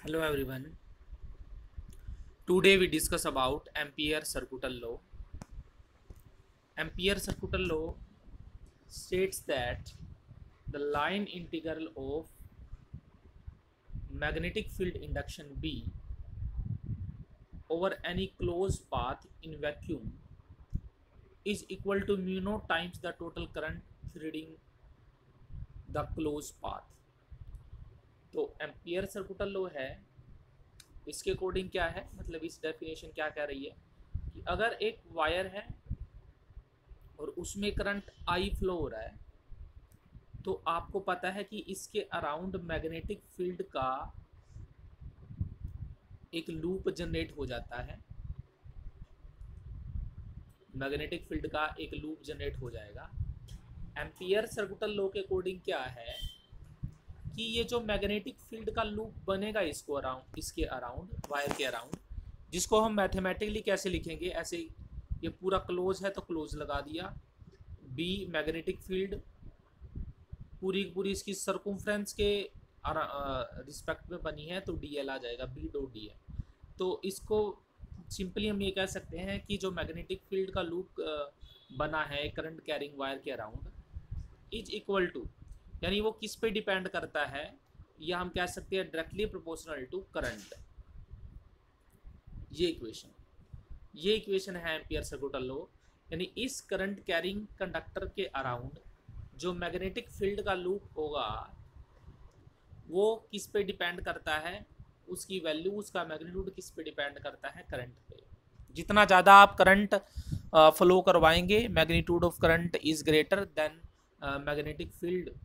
Hello everyone. Today we discuss about Ampere-Circuital law. Ampere-Circuital law states that the line integral of magnetic field induction B over any closed path in vacuum is equal to mu naught times the total current threading the closed path. तो ampere circuital law है, इसके according क्या है, मतलब इस definition क्या कह रही है कि अगर एक वायर है और उसमें करंट आई फ्लो हो रहा है तो आपको पता है कि इसके अराउंड मैग्नेटिक फील्ड का एक लूप जनरेट हो जाता है। मैग्नेटिक फील्ड का एक लूप जनरेट हो जाएगा। एम्पियर सर्कुटल लॉ के अकॉर्डिंग क्या है कि ये जो मैग्नेटिक फील्ड का लूप बनेगा इसको अराउंड, इसके अराउंड, वायर के अराउंड, जिसको हम मैथमेटिकली कैसे लिखेंगे, ऐसे ये पूरा क्लोज है तो क्लोज लगा दिया, बी मैग्नेटिक फील्ड पूरी पूरी इसकी सर्कुम्फ्रेंस के रिस्पेक्ट में बनी है तो डी एल आ जाएगा, बी डॉट डी एल। तो इसको सिंपली हम ये कह सकते हैं कि जो मैग्नेटिक फील्ड का लूप बना है करंट कैरिंग वायर के अराउंड इज इक्वल टू, यानी वो किस पे डिपेंड करता है, या हम कह सकते हैं डायरेक्टली प्रोपोर्शनल टू करंट। ये इक्वेशन है एम्पियर सर्कुटल लॉ, यानी इस करंट कैरिंग कंडक्टर के अराउंड जो मैग्नेटिक फील्ड का लूप होगा वो किस पे डिपेंड करता है, उसकी वैल्यू, उसका मैग्नीट्यूड किस पे डिपेंड करता है, करंट पे। जितना ज़्यादा आप करंट फ्लो करवाएंगे, magnitude of current is greater than magnetic field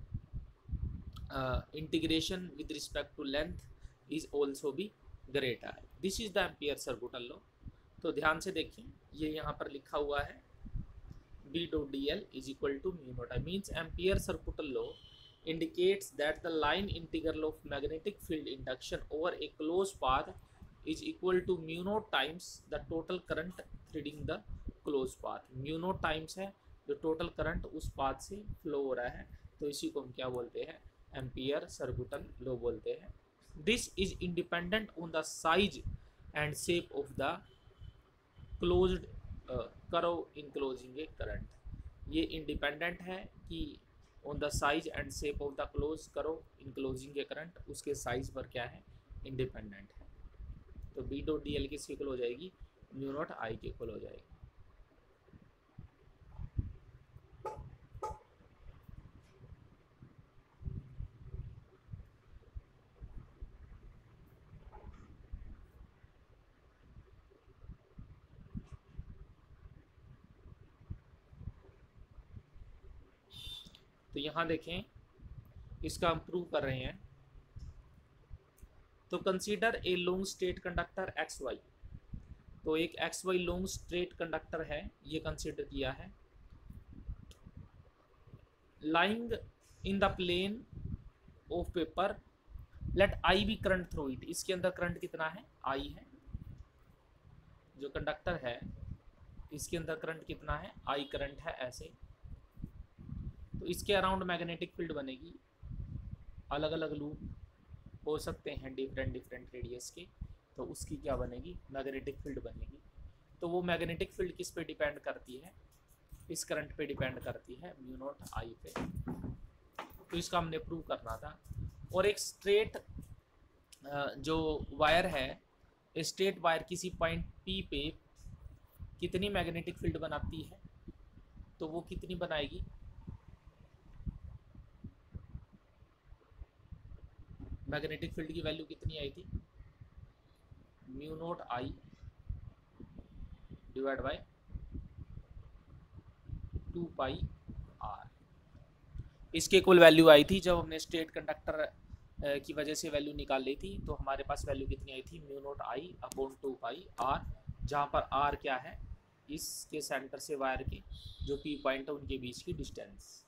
integration with respect to length is also भी greater. This is the ampere circuital law. तो ध्यान से देखिए, ये यहाँ पर लिखा हुआ है B dot dl is equal to mu naught I, means Ampere circuital law indicates that the line integral of magnetic field induction over a closed path is equal to mu naught times the total current threading the closed path। mu naught times है जो total current उस path से flow हो रहा है, तो इसी को हम क्या बोलते हैं, एम्पियर सर्कुटल लॉ बोलते हैं। This is independent on the size and shape of the closed curve enclosing A current. ये इंडिपेंडेंट है कि on the size and shape of the close curve enclosing A current, उसके size पर क्या है, independent है। तो बी डॉट डी एल किसकी इक्वल हो जाएगी, म्यू नॉट आई की इक्वल हो जाएगी। तो यहाँ देखें, इसका हम प्रूव कर रहे हैं। तो consider a long straight conductor X Y. तो एक X Y long straight conductor है, ये कंसीडर किया है, lying in the plane of paper, let I be current through it. इसके अंदर करंट कितना है, आई है। जो कंडक्टर है इसके अंदर करंट कितना है, आई करंट है, ऐसे। तो इसके अराउंड मैग्नेटिक फील्ड बनेगी, अलग अलग लूप हो सकते हैं डिफरेंट डिफरेंट रेडियस के, तो उसकी क्या बनेगी, मैग्नेटिक फील्ड बनेगी। तो वो मैग्नेटिक फील्ड किस पे डिपेंड करती है, इस करंट पे डिपेंड करती है, म्यू नॉट आई पे। तो इसका हमने प्रूव करना था। और एक स्ट्रेट जो वायर है, स्ट्रेट वायर किसी पॉइंट पी पे कितनी मैग्नेटिक फील्ड बनाती है, तो वो कितनी बनाएगी, मैग्नेटिक फील्ड की वैल्यू कितनी आई थी, mu naught I divide by 2 pi r. इसके कुल वैल्यू आई थी जब हमने स्ट्रेट कंडक्टर की वजह से वैल्यू निकाल ली थी, तो हमारे पास वैल्यू कितनी आई थी, mu naught I upon 2 pi r, जहाँ पर आर क्या है, इसके सेंटर से वायर के जो पी पॉइंट है उनके बीच की डिस्टेंस।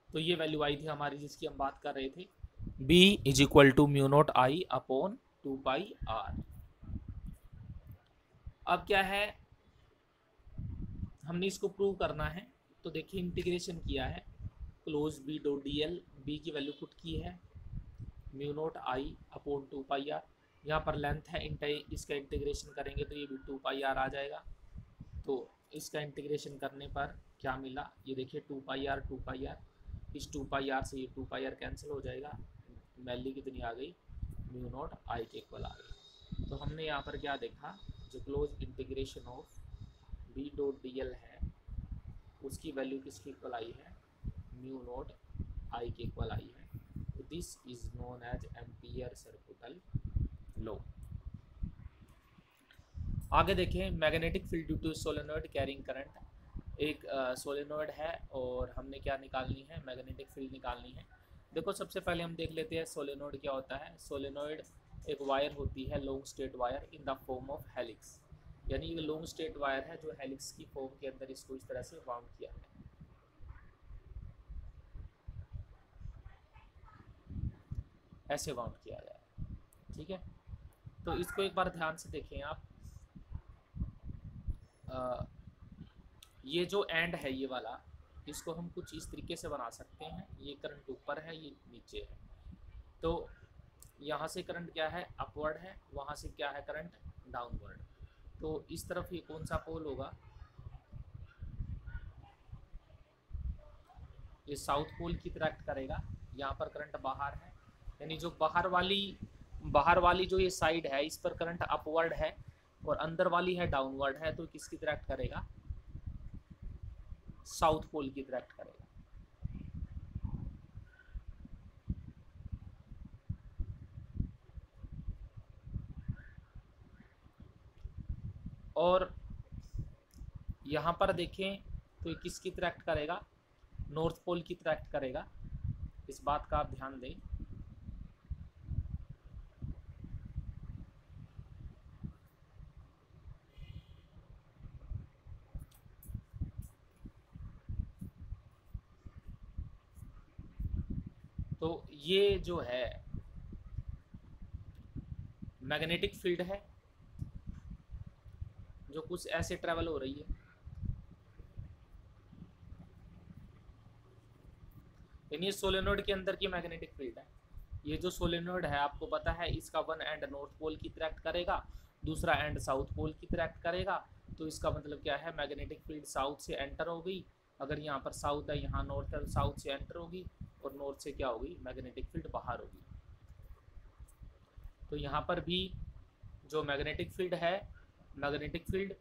तो ये वैल्यू आई थी हमारी जिसकी हम बात कर रहे थे, B is equal to mu naught I upon 2 pi r. अब क्या है, हमने इसको प्रूव करना है। तो देखिए इंटीग्रेशन किया है, close B dot D l, B की वैल्यू पुट की है, mu naught I upon 2 pi r. यहाँ पर लेंथ है, इसका इंटीग्रेशन करेंगे तो ये भी 2 पाई आर आ जाएगा। तो इसका इंटीग्रेशन करने पर क्या मिला, ये देखिए 2 पाई आर 2 पाई आर, इस 2 पाई आर से ये 2 पाई आर कैंसिल हो जाएगा, वैल्यू कितनी आ गई, म्यू नॉट आई के इक्वल आ गई। तो हमने यहाँ पर क्या देखा, जो close integration of B dot D l है उसकी वैल्यू किसके इक्वल आई है, म्यू नॉट आई के इक्वल आई है। तो this is known as Ampere circuital law. आगे देखें, magnetic field due to solenoid carrying current. एक सोलेनोइड है और हमने क्या निकालनी है, मैग्नेटिक फील्ड निकालनी है। देखो सबसे पहले हम देख लेते हैं सोलेनोइड क्या होता है। सोलेनोइड एक वायर होती है, long straight wire in the form of helix, यानी ये लॉन्ग स्ट्रेट वायर है जो हेलिक्स की फॉर्म के अंदर इसको इस तरह से वाउंड किया है। ऐसे वाउंड किया गया है, ठीक है। तो इसको एक बार ध्यान से देखें आप, ये जो एंड है ये वाला, इसको हम कुछ इस तरीके से बना सकते हैं। ये करंट ऊपर है, ये नीचे है, तो यहाँ से करंट क्या है, अपवर्ड है, वहाँ से क्या है, करंट डाउनवर्ड। तो इस तरफ ये कौन सा पोल होगा, ये साउथ पोल की तरह एक्ट करेगा। यहाँ पर करंट बाहर है, यानी जो बाहर वाली जो ये साइड है इस पर करंट अपवर्ड है और अंदर वाली है डाउनवर्ड है, तो किसकी तरह एक्ट करेगा, साउथ पोल की तरह एक्ट करेगा। और यहाँ पर देखें तो ये किसकी तरह एक्ट करेगा, नॉर्थ पोल की तरह एक्ट करेगा। इस बात का आप ध्यान दें। तो ये जो है मैग्नेटिक फील्ड है जो कुछ ऐसे ट्रेवल हो रही है, यानी सोलेनोइड के अंदर की मैग्नेटिक फील्ड है। ये जो सोलेनोइड है आपको पता है इसका वन एंड नॉर्थ पोल की तरह एक्ट करेगा, दूसरा एंड साउथ पोल की तरह एक्ट करेगा। तो इसका मतलब क्या है, मैग्नेटिक फील्ड साउथ से एंटर हो गई, अगर यहाँ पर साउथ है, यहाँ नॉर्थ है, साउथ से एंटर होगी और नॉर्थ से क्या होगी, मैग्नेटिक फील्ड बाहर होगी। तो यहाँ पर भी जो मैग्नेटिक फील्ड है, मैग्नेटिक फील्ड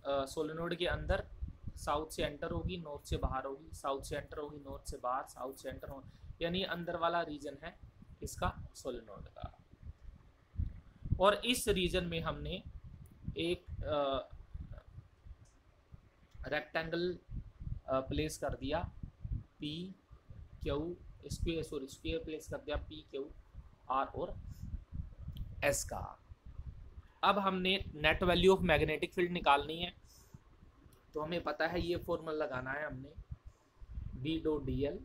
सोलेनोइड के अंदर साउथ से एंटर होगी, नॉर्थ से बाहर होगी, साउथ से एंटर होगी, नॉर्थ से बाहर, साउथ से एंटर होगी, यानी अंदर वाला रीजन है इसका सोलेनोइड का। और इस रीजन में हमने एक रेक्टेंगल प्लेस कर दिया, पी क्यू स्क्वायर प्लेस कर दिया, पी क्यू आर और एस का। अब हमने net value of magnetic field निकालनी है, तो हमें पता है ये फॉर्मूला लगाना है हमने, B dot D L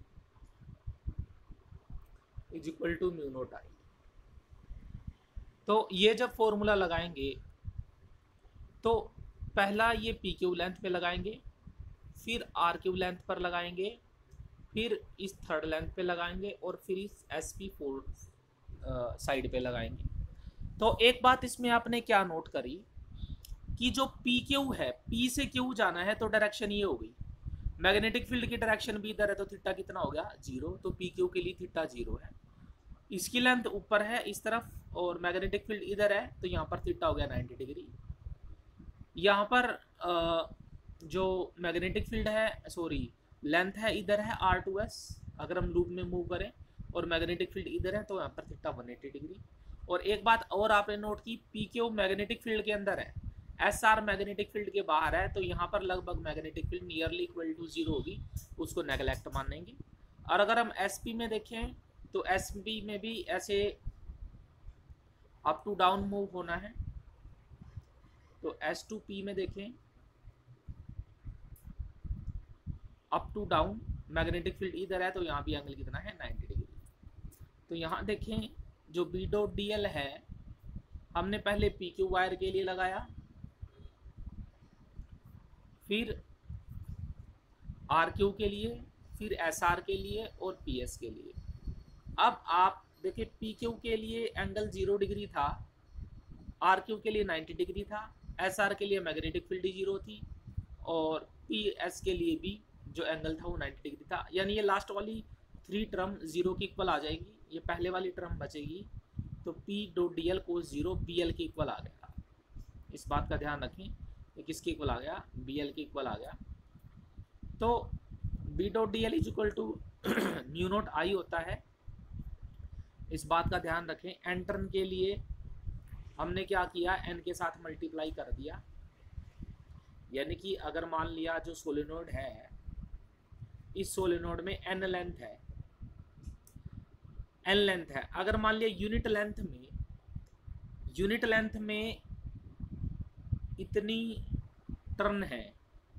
is equal to mu naught I. तो ये जब फॉर्मूला लगाएंगे तो पहला ये पी क्यू लेंथ पे लगाएंगे, फिर आर क्यू लेंथ पर लगाएंगे, फिर इस थर्ड लेंथ पे लगाएंगे और फिर इस एस पी फोर्थ साइड पे लगाएंगे। तो एक बात इसमें आपने क्या नोट करी कि जो पी क्यू है, पी से क्यू जाना है तो डायरेक्शन ये हो गई, मैग्नेटिक फील्ड की डायरेक्शन भी इधर है तो थीटा कितना हो गया, 0। तो पी क्यू के लिए थीटा 0 है, इसकी लेंथ ऊपर है इस तरफ और मैग्नेटिक फील्ड इधर है तो यहाँ पर थीटा हो गया 90 डिग्री। यहाँ पर जो मैग्नेटिक फील्ड है, सॉरी लेंथ है इधर है R2S, अगर हम लूप में मूव करें और मैग्नेटिक फील्ड इधर है तो यहाँ पर थीटा 180 डिग्री। और एक बात और आपने नोट की, पी क्यू मैग्नेटिक फील्ड के अंदर है, एस आर मैग्नेटिक फील्ड के बाहर है, तो यहाँ पर लगभग magnetic field nearly equal to 0 होगी, उसको नेगलेक्ट मानेंगे। और अगर हम एस पी में देखें तो एस पी में भी ऐसे अप टू डाउन मूव होना है, तो एस टू पी में देखें up to down, magnetic field इधर है तो यहाँ भी एंगल कितना है 90 डिग्री। तो यहाँ देखें जो बी डॉट डी एल है हमने पहले पी क्यू वायर के लिए लगाया, फिर आर क्यू के लिए, फिर एस आर के लिए और पी एस के लिए। अब आप देखिए पी क्यू के लिए एंगल 0 डिग्री था, आर क्यू के लिए 90 डिग्री था, एस आर के लिए मैग्नेटिक फील्ड 0 थी, और पी एस के लिए भी जो एंगल था वो 90 डिग्री था। यानी ये लास्ट वाली 3 टर्म 0 की इक्वल आ जाएगी, ये पहले वाली टर्म बचेगी, तो P dot D L cos 0 B L की इक्वल आ गया। इस बात का ध्यान रखें, ये किसके इक्वल आ गया, बी एल की इक्वल आ गया। तो B dot D L is equal to mu naught I होता है, इस बात का ध्यान रखें। एन टर्न के लिए हमने क्या किया, एन के साथ मल्टीप्लाई कर दिया, यानी कि अगर मान लिया जो सोलेनोइड है, इस सोलेनोइड में एन लेंथ है, एन लेंथ है, अगर मान लिया यूनिट लेंथ में इतनी टर्न है,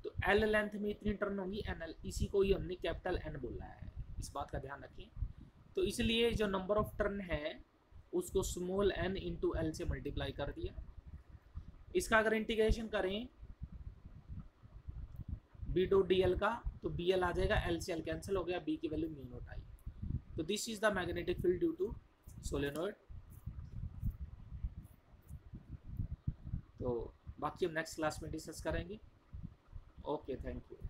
तो एल लेंथ में इतनी टर्न होंगी एन एल, इसी को ही हमने कैपिटल एन बोला है, इस बात का ध्यान रखें। तो इसलिए जो नंबर ऑफ टर्न है उसको स्मॉल एन इंटू एल से मल्टीप्लाई कर दिया। इसका अगर इंटीग्रेशन करें बी डॉट डी एल का, तो बी एल आ जाएगा, एल से एल कैंसिल हो गया, बी की वैल्यू म्यू नॉट आई। तो this is the magnetic field due to solenoid. तो बाकी हम नेक्स्ट क्लास में डिस्कस करेंगे। Okay, thank you.